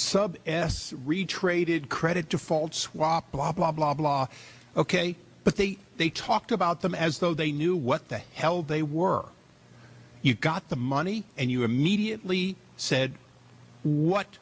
sub-S, retraded, credit default swap, blah, blah, blah, blah. Okay? But they talked about them as though they knew what the hell they were. You got the money and you immediately said, what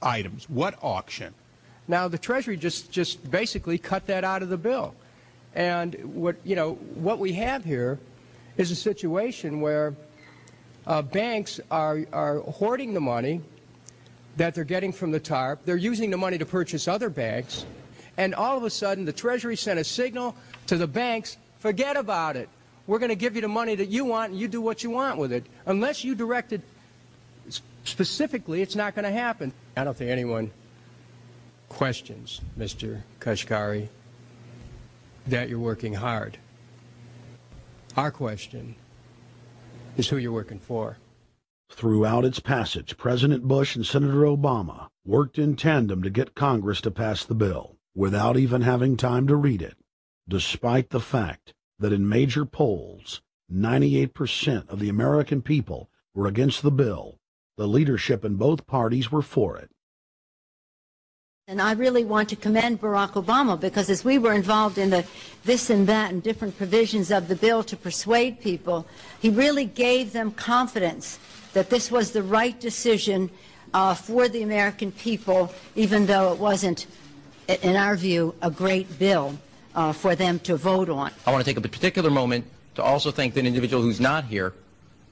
items, what auction? Now, the Treasury just basically cut that out of the bill. And what we have here is a situation where banks are hoarding the money that they're getting from the TARP. They're using the money to purchase other banks. And all of a sudden, the Treasury sent a signal to the banks, forget about it. We're going to give you the money that you want, and you do what you want with it. Unless you direct it specifically, it's not going to happen. I don't think anyone questions, Mr. Kashkari, that you're working hard. Our question is who you're working for. Throughout its passage, President Bush and Senator Obama worked in tandem to get Congress to pass the bill without even having time to read it, despite the fact that in major polls, 98% of the American people were against the bill. The leadership in both parties were for it. And I really want to commend Barack Obama, because as we were involved in the this and that and different provisions of the bill to persuade people, he really gave them confidence that this was the right decision for the American people, even though it wasn't, in our view, a great bill for them to vote on. I want to take a particular moment to also thank an individual who's not here,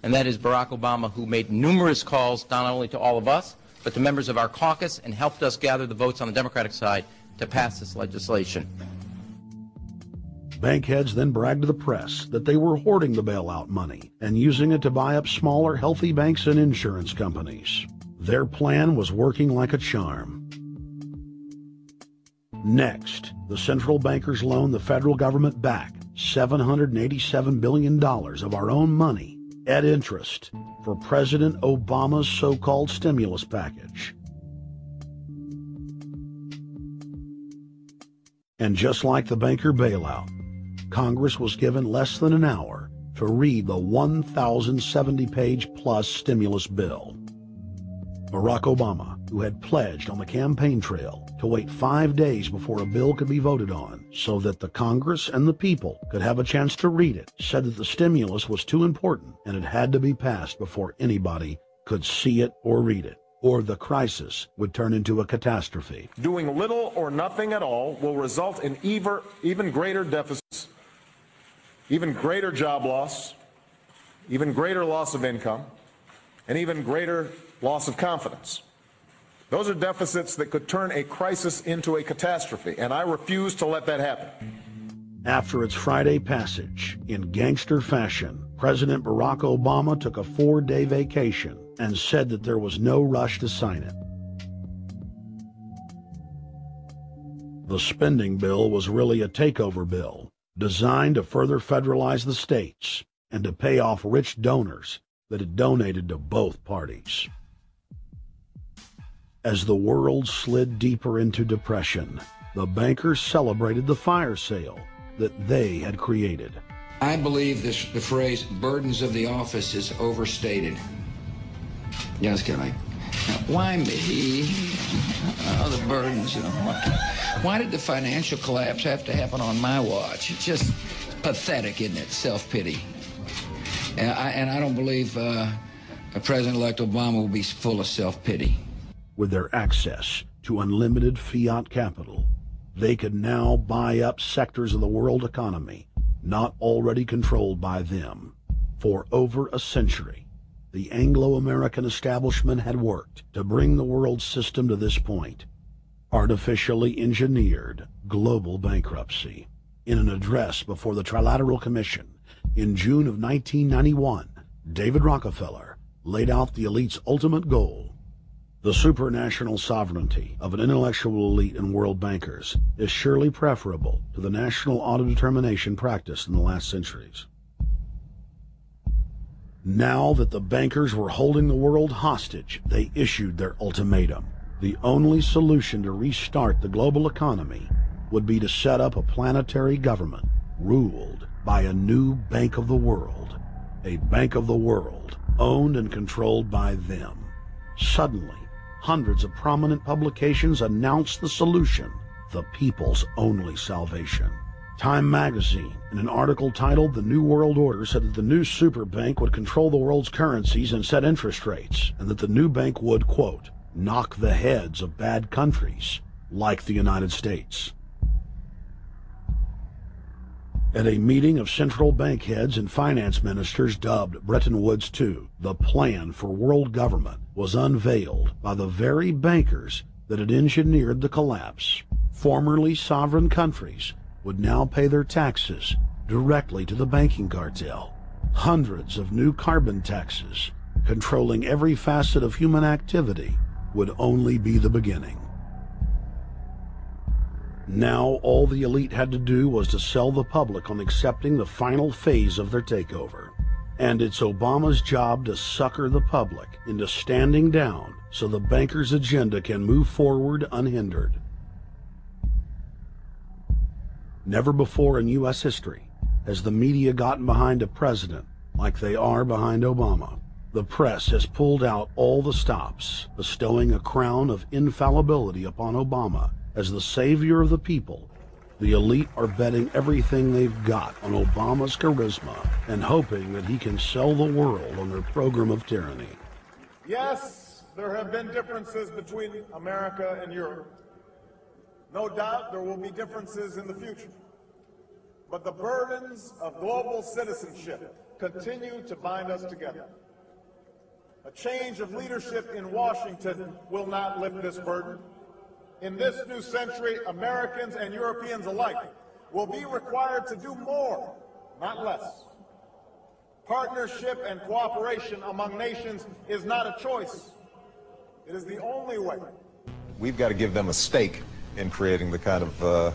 and that is Barack Obama, who made numerous calls not only to all of us, but to members of our caucus, and helped us gather the votes on the Democratic side to pass this legislation. Bankheads then bragged to the press that they were hoarding the bailout money and using it to buy up smaller, healthy banks and insurance companies. Their plan was working like a charm. Next, the central bankers loaned the federal government back $787 billion of our own money at interest for President Obama's so-called stimulus package. And just like the banker bailout, Congress was given less than an hour to read the 1,070-page-plus stimulus bill. Barack Obama, who had pledged on the campaign trail to wait 5 days before a bill could be voted on so that the Congress and the people could have a chance to read it, said that the stimulus was too important and it had to be passed before anybody could see it or read it, or the crisis would turn into a catastrophe. Doing little or nothing at all will result in even greater deficits, even greater job loss, even greater loss of income, and even greater loss of confidence. Those are deficits that could turn a crisis into a catastrophe, and I refuse to let that happen. After its Friday passage, in gangster fashion, President Barack Obama took a 4-day vacation and said that there was no rush to sign it. The spending bill was really a takeover bill, designed to further federalize the states and to pay off rich donors that had donated to both parties. As the world slid deeper into depression, the bankers celebrated the fire sale that they had created. I believe the phrase burdens of the office is overstated. Yes, can I? Why me? Oh, the burdens, you know. Why did the financial collapse have to happen on my watch? It's just pathetic, isn't it? Self-pity. And I don't believe President-elect Obama will be full of self-pity. With their access to unlimited fiat capital, they could now buy up sectors of the world economy not already controlled by them. For over a century, the Anglo-American establishment had worked to bring the world system to this point. Artificially engineered global bankruptcy. In an address before the Trilateral Commission in June of 1991, David Rockefeller laid out the elite's ultimate goal. The supranational sovereignty of an intellectual elite and world bankers is surely preferable to the national auto-determination practiced in the last centuries. Now that the bankers were holding the world hostage, they issued their ultimatum. The only solution to restart the global economy would be to set up a planetary government ruled by a new Bank of the World, a Bank of the World owned and controlled by them. Suddenly, hundreds of prominent publications announced the solution: the people's only salvation. Time magazine, in an article titled "The New World Order," said that the new super bank would control the world's currencies and set interest rates, and that the new bank would, quote, knock the heads of bad countries like the United States. At a meeting of central bank heads and finance ministers dubbed Bretton Woods II, the plan for world government was unveiled by the very bankers that had engineered the collapse. Formerly sovereign countries would now pay their taxes directly to the banking cartel. Hundreds of new carbon taxes, controlling every facet of human activity, would only be the beginning. Now all the elite had to do was to sell the public on accepting the final phase of their takeover. And it's Obama's job to sucker the public into standing down so the bankers' agenda can move forward unhindered. Never before in U.S. history has the media gotten behind a president like they are behind Obama. The press has pulled out all the stops, bestowing a crown of infallibility upon Obama as the savior of the people. The elite are betting everything they've got on Obama's charisma and hoping that he can sell the world on their program of tyranny. Yes, there have been differences between America and Europe. No doubt there will be differences in the future. But the burdens of global citizenship continue to bind us together. A change of leadership in Washington will not lift this burden. In this new century, Americans and Europeans alike will be required to do more, not less. Partnership and cooperation among nations is not a choice. It is the only way. We've got to give them a stake in creating the kind of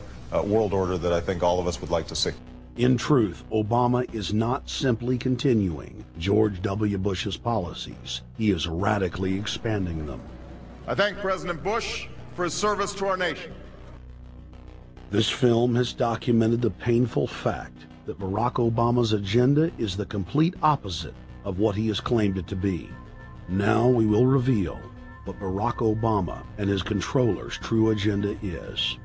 world order that I think all of us would like to see. In truth, Obama is not simply continuing George W. Bush's policies. He is radically expanding them. I thank President Bush for his service to our nation. This film has documented the painful fact that Barack Obama's agenda is the complete opposite of what he has claimed it to be. Now we will reveal what Barack Obama and his controllers' true agenda is.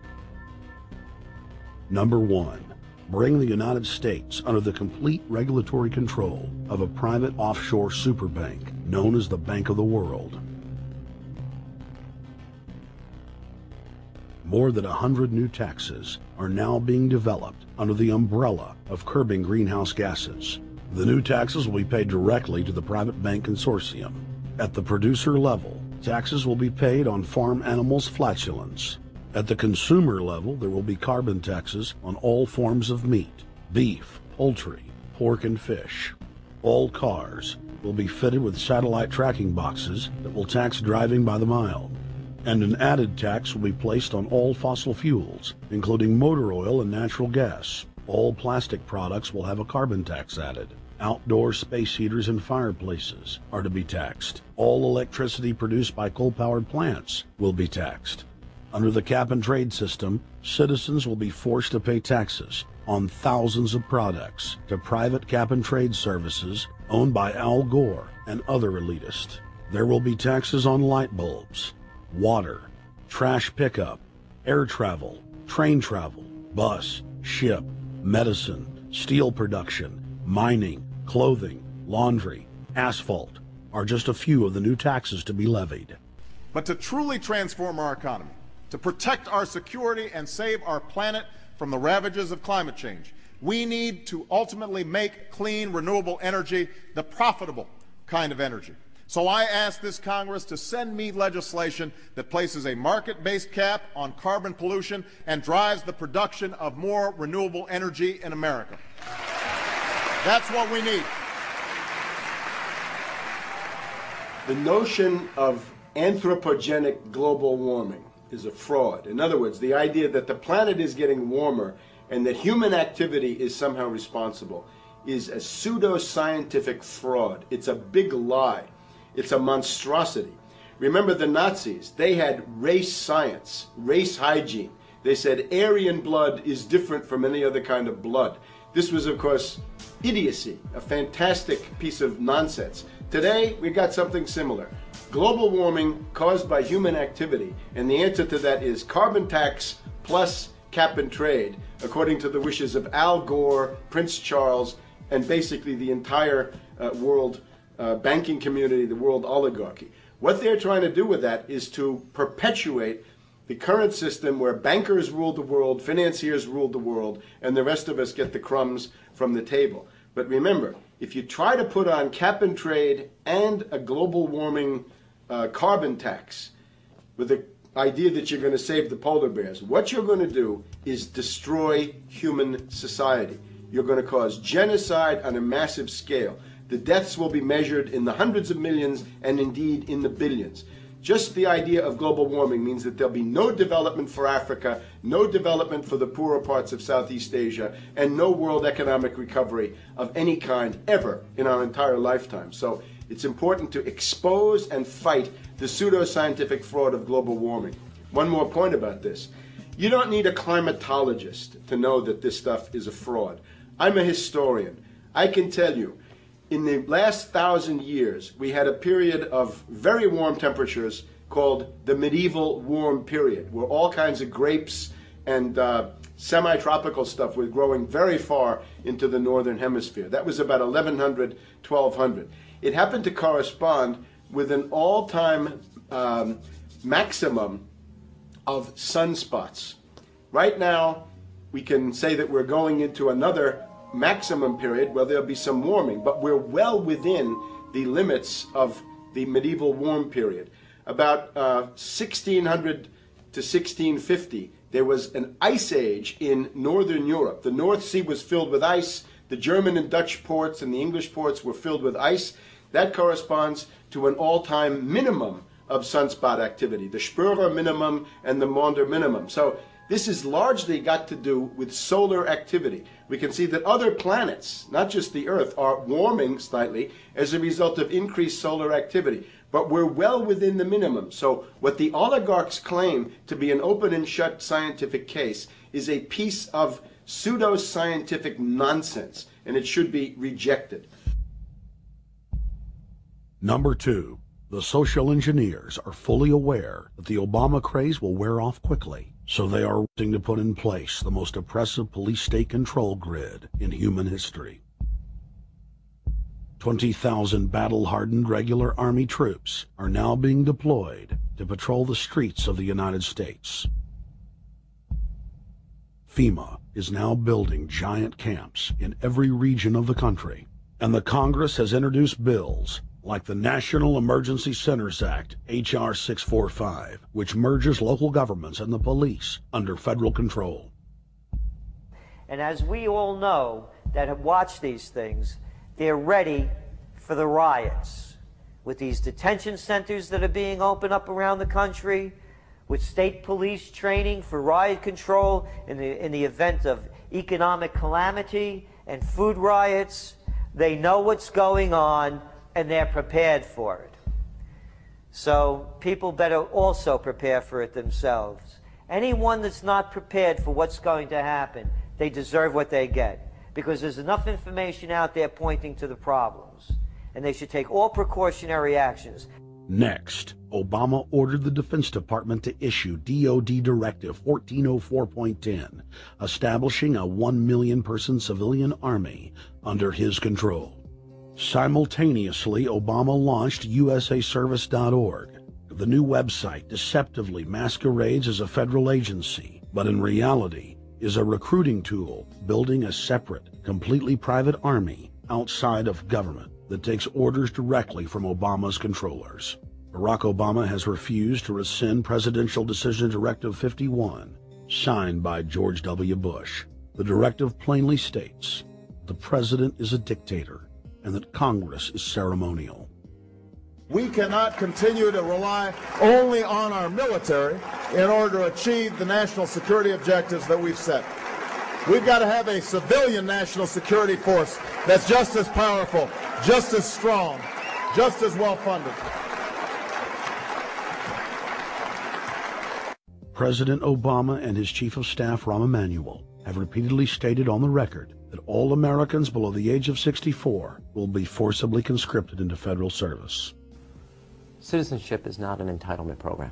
Number 1. Bring the United States under the complete regulatory control of a private offshore superbank known as the Bank of the World. More than 100 new taxes are now being developed under the umbrella of curbing greenhouse gases. The new taxes will be paid directly to the private bank consortium. At the producer level, taxes will be paid on farm animals' flatulence. At the consumer level, there will be carbon taxes on all forms of meat, beef, poultry, pork, and fish. All cars will be fitted with satellite tracking boxes that will tax driving by the mile. And an added tax will be placed on all fossil fuels, including motor oil and natural gas. All plastic products will have a carbon tax added. Outdoor space heaters and fireplaces are to be taxed. All electricity produced by coal-powered plants will be taxed. Under the cap-and-trade system, citizens will be forced to pay taxes on thousands of products to private cap-and-trade services owned by Al Gore and other elitists. There will be taxes on light bulbs, water, trash pickup, air travel, train travel, bus, ship, medicine, steel production, mining, clothing, laundry, asphalt are just a few of the new taxes to be levied. But to truly transform our economy, to protect our security and save our planet from the ravages of climate change, we need to ultimately make clean, renewable energy the profitable kind of energy. So I ask this Congress to send me legislation that places a market-based cap on carbon pollution and drives the production of more renewable energy in America. That's what we need. The notion of anthropogenic global warming is a fraud. In other words, the idea that the planet is getting warmer and that human activity is somehow responsible is a pseudo-scientific fraud. It's a big lie. It's a monstrosity. Remember the Nazis, they had race science, race hygiene. They said Aryan blood is different from any other kind of blood. This was, of course, idiocy, a fantastic piece of nonsense. Today, we've got something similar. global warming caused by human activity, and the answer to that is carbon tax plus cap and trade, according to the wishes of Al Gore, Prince Charles, and basically the entire world banking community, the world oligarchy. What they're trying to do with that is to perpetuate the current system where bankers rule the world, financiers rule the world, and the rest of us get the crumbs from the table. But remember, if you try to put on cap and trade and a global warming carbon tax with the idea that you're going to save the polar bears, what you're going to do is destroy human society. You're going to cause genocide on a massive scale. The deaths will be measured in the hundreds of millions and indeed in the billions. Just the idea of global warming means that there'll be no development for Africa, no development for the poorer parts of Southeast Asia, and no world economic recovery of any kind ever in our entire lifetime. So it's important to expose and fight the pseudoscientific fraud of global warming. One more point about this. You don't need a climatologist to know that this stuff is a fraud. I'm a historian. I can tell you, in the last 1,000 years, we had a period of very warm temperatures called the medieval warm period, where all kinds of grapes and semi-tropical stuff was growing very far into the northern hemisphere. That was about 1100, 1200. It happened to correspond with an all-time maximum of sunspots. Right now, we can say that we're going into another maximum period where there'll be some warming, but we're well within the limits of the medieval warm period. About 1600 to 1650, there was an ice age in northern Europe. The North Sea was filled with ice. The German and Dutch ports and the English ports were filled with ice. That corresponds to an all-time minimum of sunspot activity, the Spörer minimum and the Maunder minimum. So this has largely got to do with solar activity. We can see that other planets, not just the Earth, are warming slightly as a result of increased solar activity. But we're well within the minimum. So what the oligarchs claim to be an open and shut scientific case is a piece of pseudo-scientific nonsense, and it should be rejected. Number 2, the social engineers are fully aware that the Obama craze will wear off quickly, so they are working to put in place the most oppressive police state control grid in human history. 20,000 battle-hardened regular Army troops are now being deployed to patrol the streets of the United States. FEMA is now building giant camps in every region of the country, and the Congress has introduced bills like the National Emergency Centers Act, H.R. 645, which merges local governments and the police under federal control. And as we all know that have watched these things, they're ready for the riots. With these detention centers that are being opened up around the country, with state police training for riot control in the event of economic calamity and food riots, they know what's going on and they're prepared for it. So people better also prepare for it themselves. Anyone that's not prepared for what's going to happen, they deserve what they get, because there's enough information out there pointing to the problems, and they should take all precautionary actions. Next, Obama ordered the Defense Department to issue DoD Directive 1404.10, establishing a 1 million person civilian army under his control. Simultaneously, Obama launched USAService.org. The new website deceptively masquerades as a federal agency, but in reality is a recruiting tool building a separate, completely private army outside of government that takes orders directly from Obama's controllers. Barack Obama has refused to rescind Presidential Decision Directive 51, signed by George W. Bush. The directive plainly states the president is a dictator and that Congress is ceremonial. We cannot continue to rely only on our military in order to achieve the national security objectives that we've set. We've got to have a civilian national security force that's just as powerful, just as strong, just as well funded. President Obama and his Chief of Staff, Rahm Emanuel, have repeatedly stated on the record that all Americans below the age of 64 will be forcibly conscripted into federal service. Citizenship is not an entitlement program.